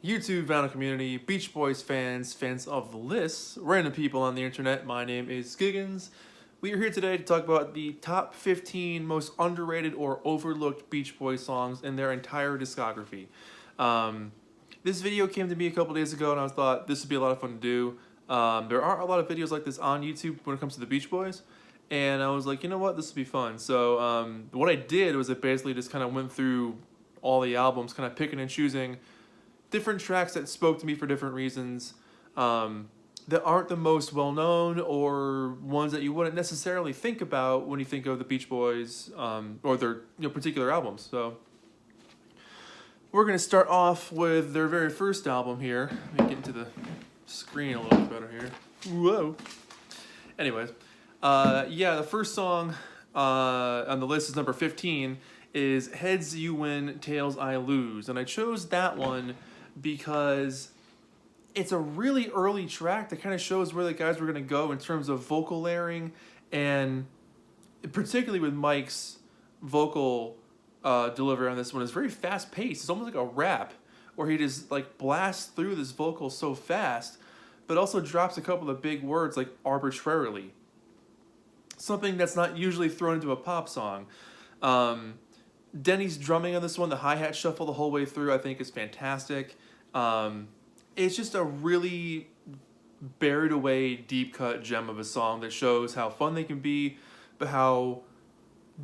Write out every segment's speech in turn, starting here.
YouTube vinyl community, Beach Boys fans, fans of the list, random people on the internet. My name is Giggens. We are here today to talk about the top 15 most underrated or overlooked Beach Boys songs in their entire discography. This video came to me a couple days ago, and I thought this would be a lot of fun to do. There aren't a lot of videos like this on YouTube when it comes to the Beach Boys, and I was like, you know what, this would be fun. So what I did was I basically just kind of went through all the albums, kind of picking and choosing different tracks that spoke to me for different reasons, that aren't the most well-known or ones that you wouldn't necessarily think about when you think of the Beach Boys, or their particular albums. So we're going to start off with their very first album here. Let me get into the screen a little bit better here. Whoa. Anyways, the first song on the list is number 15, is Heads You Win, Tails I Lose. And I chose that one because it's a really early track that kind of shows where the guys were going to go in terms of vocal layering, and particularly with Mike's vocal delivery on this one is very fast paced. It's almost like a rap where he just like blasts through this vocal so fast, but also drops a couple of big words like arbitrarily. Something that's not usually thrown into a pop song. Denny's drumming on this one, the hi-hat shuffle the whole way through, I think is fantastic. It's just a really buried away, deep cut gem of a song that shows how fun they can be, but how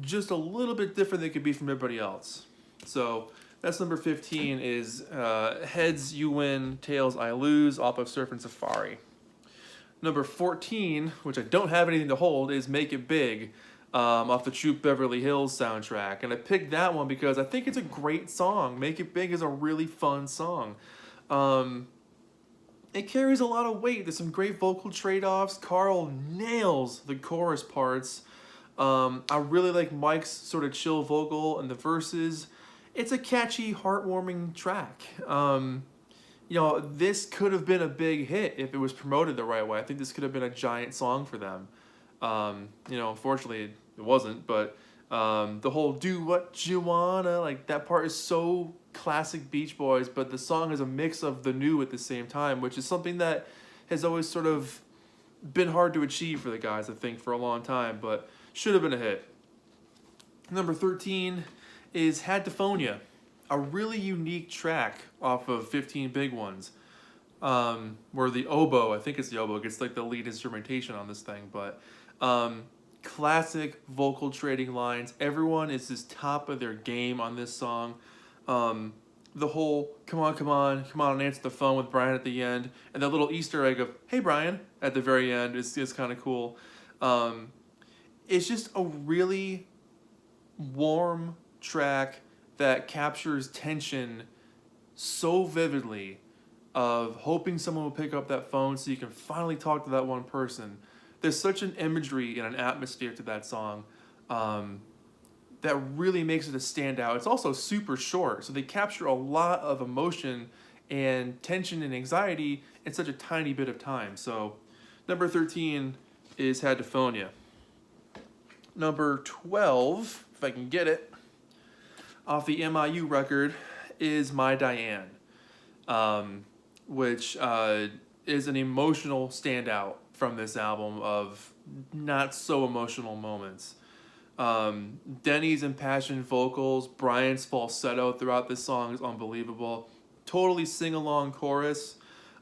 just a little bit different they could be from everybody else. So that's number 15 is Heads You Win, Tails I Lose off of Surfin' Safari. Number 14, which I don't have anything to hold, is Make It Big, off the Troop Beverly Hills soundtrack. And I picked that one because I think it's a great song. Make It Big is a really fun song. It carries a lot of weight. There's some great vocal trade-offs. Carl nails the chorus parts. I really like Mike's sort of chill vocal and the verses. It's a catchy, heartwarming track. This could have been a big hit if it was promoted the right way. I think this could have been a giant song for them. Unfortunately it wasn't, but the whole do what you wanna, like that part is so classic Beach Boys, but the song is a mix of the new at the same time, which is something that has always sort of been hard to achieve for the guys, I think, for a long time, but should have been a hit. Number 13 is Hadophonia, a really unique track off of 15 Big Ones, where the oboe, I think it's the oboe, gets like the lead instrumentation on this thing, but classic vocal trading lines. Everyone is just top of their game on this song. The whole come on and answer the phone with Brian at the end, and that little Easter egg of hey Brian at the very end is kind of cool. It's just a really warm track that captures tension so vividly, of hoping someone will pick up that phone so you can finally talk to that one person. There's such an imagery and an atmosphere to that song that really makes it a standout. It's also super short, so they capture a lot of emotion and tension and anxiety in such a tiny bit of time. So number 13 is Hadophonia. Number 12, if I can get it, off the MIU record is My Diane, which is an emotional standout from this album of not so emotional moments. Denny's impassioned vocals, Brian's falsetto throughout this song is unbelievable. Totally sing-along chorus.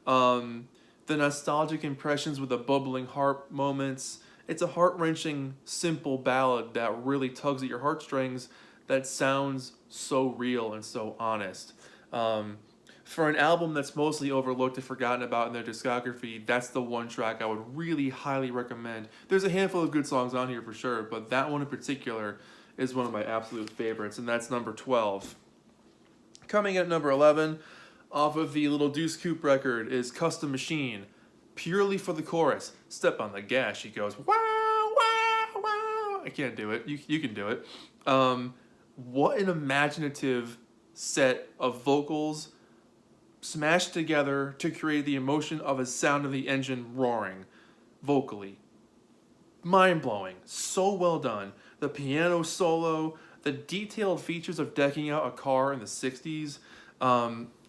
The nostalgic impressions with the bubbling harp moments. It's a heart-wrenching, simple ballad that really tugs at your heartstrings that sounds so real and so honest. For an album that's mostly overlooked and forgotten about in their discography, that's the one track I would really highly recommend. There's a handful of good songs on here for sure, but that one in particular is one of my absolute favorites, and that's number 12. Coming at number 11, off of the Little Deuce Coupe record, is Custom Machine, purely for the chorus. Step on the gas, she goes, wow, wow, wow. I can't do it. You can do it. What an imaginative set of vocals smashed together to create the emotion of a sound of the engine roaring vocally. Mind-blowing. So well done. The piano solo, the detailed features of decking out a car in the 60s,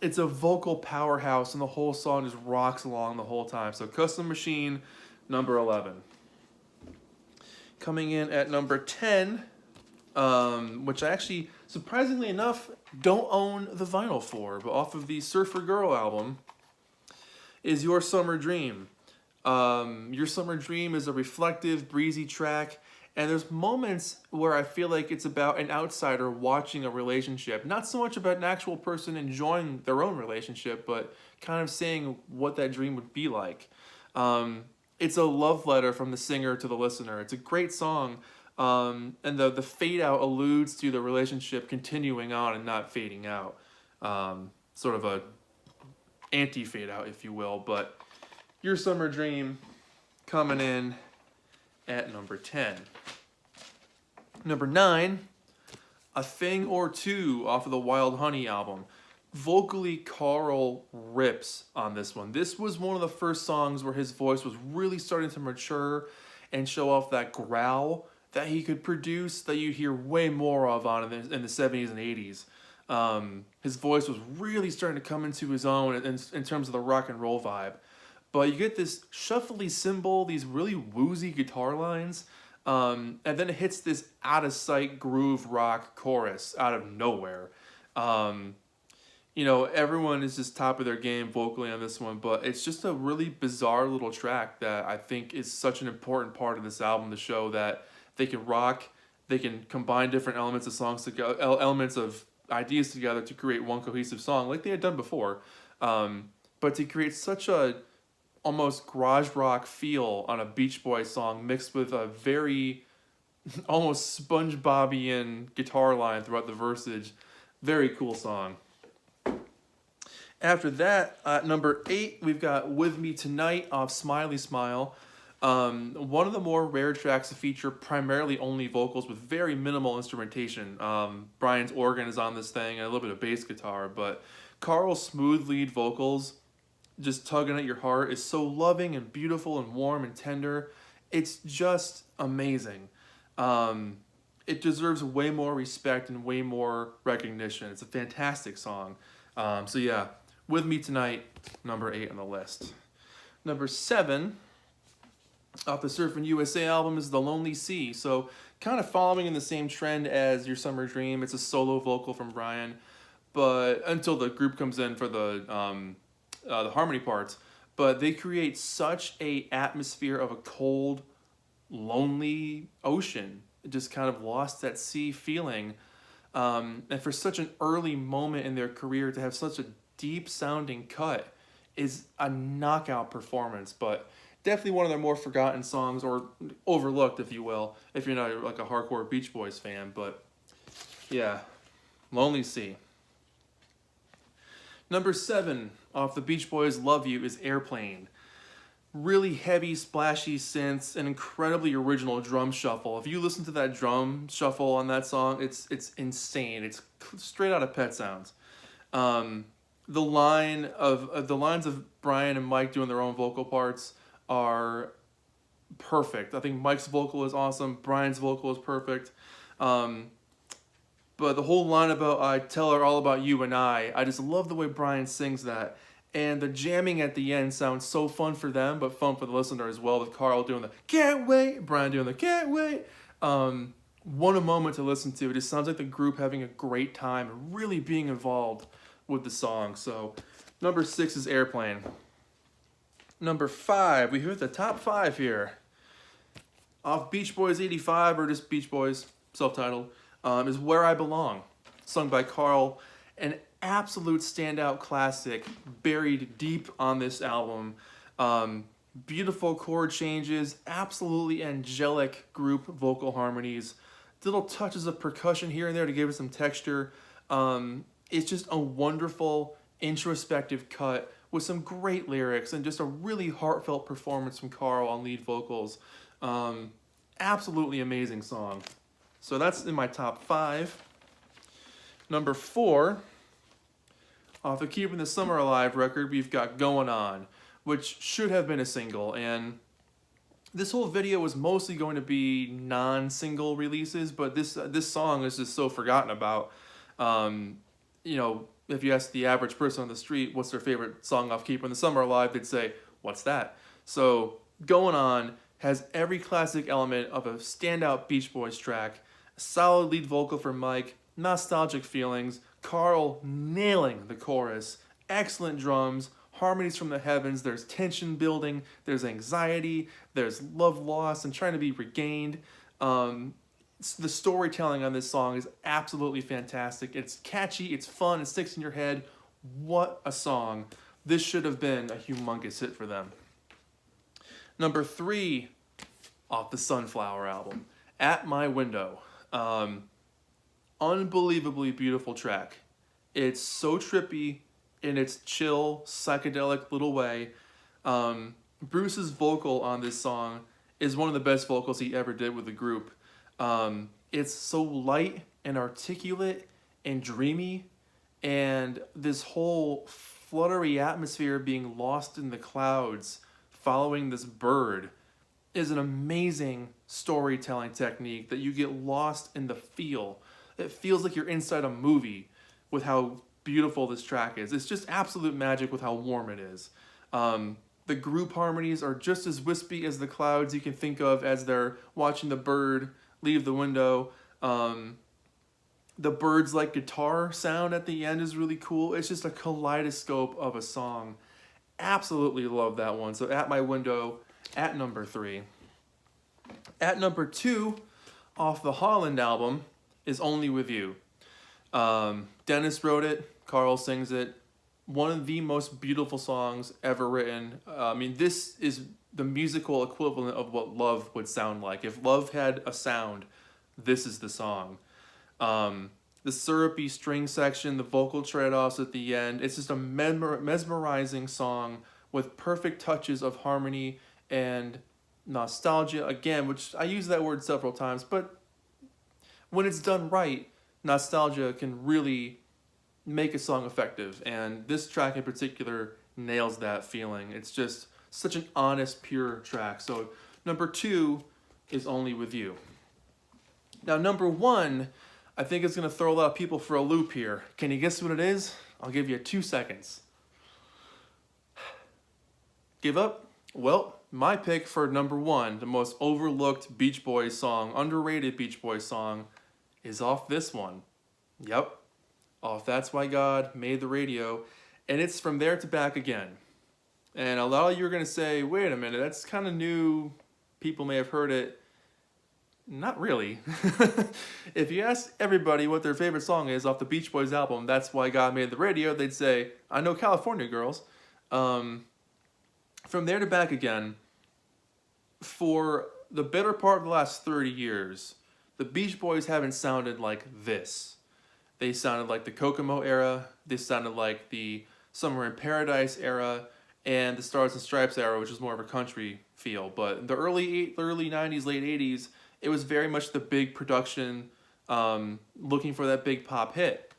It's a vocal powerhouse, and the whole song just rocks along the whole time. So Custom Machine, number 11. Coming in at number 10, which I actually, surprisingly enough, don't own the vinyl for, but off of the Surfer Girl album, is Your Summer Dream. Your Summer Dream is a reflective, breezy track, and there's moments where I feel like it's about an outsider watching a relationship. Not so much about an actual person enjoying their own relationship, but kind of saying what that dream would be like. It's a love letter from the singer to the listener. It's a great song, and the fade out alludes to the relationship continuing on and not fading out. Sort of a anti-fade out, if you will, but Your Summer Dream coming in at number 10. Number 9, A Thing or Two off of the Wild Honey album. Vocally, Carl rips on this one. This was one of the first songs where his voice was really starting to mature and show off that growl that he could produce that you hear way more of on in the 70s and 80s. His voice was really starting to come into his own in terms of the rock and roll vibe. But you get this shuffly cymbal, these really woozy guitar lines, and then it hits this out-of-sight groove rock chorus out of nowhere. Everyone is just top of their game vocally on this one, but it's just a really bizarre little track that I think is such an important part of this album to show that they can rock, they can combine different elements of songs together, elements of ideas together to create one cohesive song like they had done before. But to create such a almost garage rock feel on a Beach Boys song mixed with a very almost SpongeBobian guitar line throughout the verses, very cool song. After that, at number 8, we've got With Me Tonight off Smiley Smile. One of the more rare tracks to feature primarily only vocals with very minimal instrumentation. Brian's organ is on this thing and a little bit of bass guitar, but Carl's smooth lead vocals, just tugging at your heart, is so loving and beautiful and warm and tender. It's just amazing. It deserves way more respect and way more recognition. It's a fantastic song. So yeah, With Me Tonight, number 8 on the list. Number 7, off the Surfin' USA album, is The Lonely Sea. So kind of following in the same trend as Your Summer Dream. It's a solo vocal from Brian, but until the group comes in for the harmony parts. But they create such a atmosphere of a cold, lonely ocean. It just kind of lost at sea feeling. And for such an early moment in their career to have such a deep sounding cut is a knockout performance, but definitely one of their more forgotten songs, or overlooked, if you will, if you're not like a hardcore Beach Boys fan. But yeah, Lonely Sea. Number 7 off the Beach Boys' Love You is Airplane. Really heavy, splashy synths, an incredibly original drum shuffle. If you listen to that drum shuffle on that song, it's insane. It's straight out of Pet Sounds. The lines of Brian and Mike doing their own vocal parts are perfect. I think Mike's vocal is awesome. Brian's vocal is perfect. But the whole line about I tell her all about you and I just love the way Brian sings that. And the jamming at the end sounds so fun for them, but fun for the listener as well, with Carl doing the can't wait, Brian doing the can't wait. What a moment to listen to. It just sounds like the group having a great time and really being involved with the song. So number 6 is Airplane. Number 5, we hit the top 5 here. Off Beach Boys 85, or just Beach Boys, self-titled, is Where I Belong, sung by Carl. An absolute standout classic buried deep on this album. Beautiful chord changes, absolutely angelic group vocal harmonies, little touches of percussion here and there to give it some texture. It's just a wonderful introspective cut with some great lyrics and just a really heartfelt performance from Carl on lead vocals. Absolutely amazing song. So that's in my top 5. Number 4, off the Keeping the Summer Alive record, we've got Going On, which should have been a single. And this whole video was mostly going to be non-single releases, but this song is just so forgotten about. if you ask the average person on the street what's their favorite song off Keeper in the Summer Alive, they'd say, what's that? So Going On has every classic element of a standout Beach Boys track, a solid lead vocal from Mike, nostalgic feelings, Carl nailing the chorus, excellent drums, harmonies from the heavens, there's tension building, there's anxiety, there's love lost and trying to be regained. Um, the storytelling on this song is absolutely fantastic. It's catchy, it's fun, it sticks in your head. What a song. This should have been a humongous hit for them. Number 3 off the Sunflower album, At My Window. Unbelievably beautiful track. It's so trippy in its chill, psychedelic little way. Bruce's vocal on this song is one of the best vocals he ever did with the group. It's so light and articulate and dreamy, and this whole fluttery atmosphere being lost in the clouds following this bird is an amazing storytelling technique that you get lost in the feel. It feels like you're inside a movie with how beautiful this track is. It's just absolute magic with how warm it is. The group harmonies are just as wispy as the clouds you can think of as they're watching the bird leave the window. The bird's like guitar sound at the end is really cool. It's just a kaleidoscope of a song. Absolutely love that one. So At My Window at number 3. At number 2 off the Holland album is Only With You. Dennis wrote it, Carl sings it. One of the most beautiful songs ever written. I mean, this is the musical equivalent of what Love would sound like. If Love had a sound, this is the song. The syrupy string section, the vocal trade-offs at the end, it's just a mesmerizing song with perfect touches of harmony and nostalgia, again, which I use that word several times, but when it's done right, nostalgia can really make a song effective, and this track in particular nails that feeling. It's just such an honest, pure track. So number 2 is Only With You. Now number 1, I think it's going to throw a lot of people for a loop here. Can you guess what it is? I'll give you 2 seconds. Give up? Well, my pick for number 1, the most overlooked Beach Boys song, underrated Beach Boys song, is off this one. Yep, off That's Why God Made the Radio, and it's From There to Back Again. And a lot of you are going to say, wait a minute, that's kind of new. People may have heard it. Not really. If you ask everybody what their favorite song is off the Beach Boys album, That's Why God Made the Radio, they'd say, I know California Girls. From There to Back Again, for the better part of the last 30 years, the Beach Boys haven't sounded like this. They sounded like the Kokomo era, they sounded like the Summer in Paradise era, and the Stars and Stripes era, which is more of a country feel. But the early 90s, late 80s, it was very much the big production, looking for that big pop hit.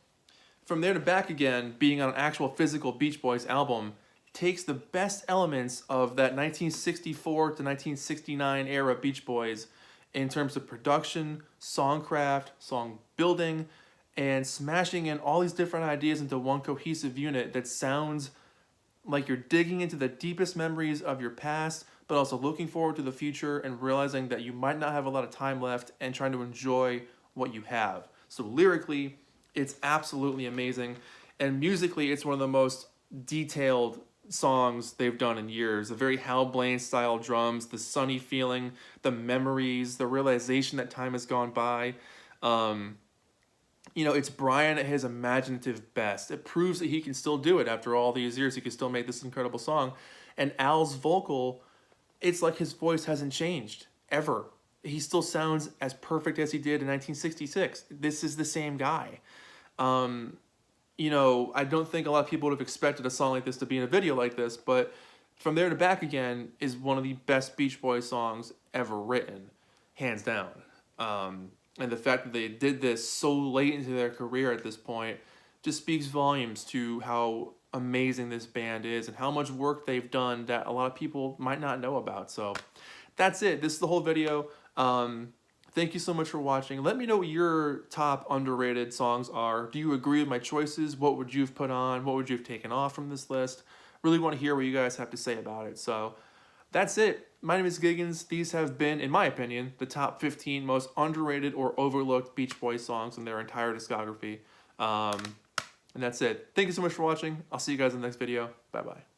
From There to Back Again, being on an actual physical Beach Boys album, takes the best elements of that 1964 to 1969 era Beach Boys in terms of production, songcraft, song building, and smashing in all these different ideas into one cohesive unit that sounds like you're digging into the deepest memories of your past, but also looking forward to the future and realizing that you might not have a lot of time left and trying to enjoy what you have. So lyrically, it's absolutely amazing. And musically, it's one of the most detailed songs they've done in years. The very Hal Blaine style drums, the sunny feeling, the memories, the realization that time has gone by. It's Brian at his imaginative best. It proves that he can still do it after all these years. He can still make this incredible song. And Al's vocal, it's like his voice hasn't changed, ever. He still sounds as perfect as he did in 1966. This is the same guy. I don't think a lot of people would have expected a song like this to be in a video like this, but From There to Back Again is one of the best Beach Boys songs ever written, hands down. And the fact that they did this so late into their career at this point just speaks volumes to how amazing this band is and how much work they've done that a lot of people might not know about. So that's it. This is the whole video. Thank you so much for watching. Let me know what your top underrated songs are. Do you agree with my choices? What would you have put on? What would you have taken off from this list? Really want to hear what you guys have to say about it. So that's it. My name is Giggens. These have been, in my opinion, the top 15 most underrated or overlooked Beach Boys songs in their entire discography. And that's it. Thank you so much for watching. I'll see you guys in the next video. Bye-bye.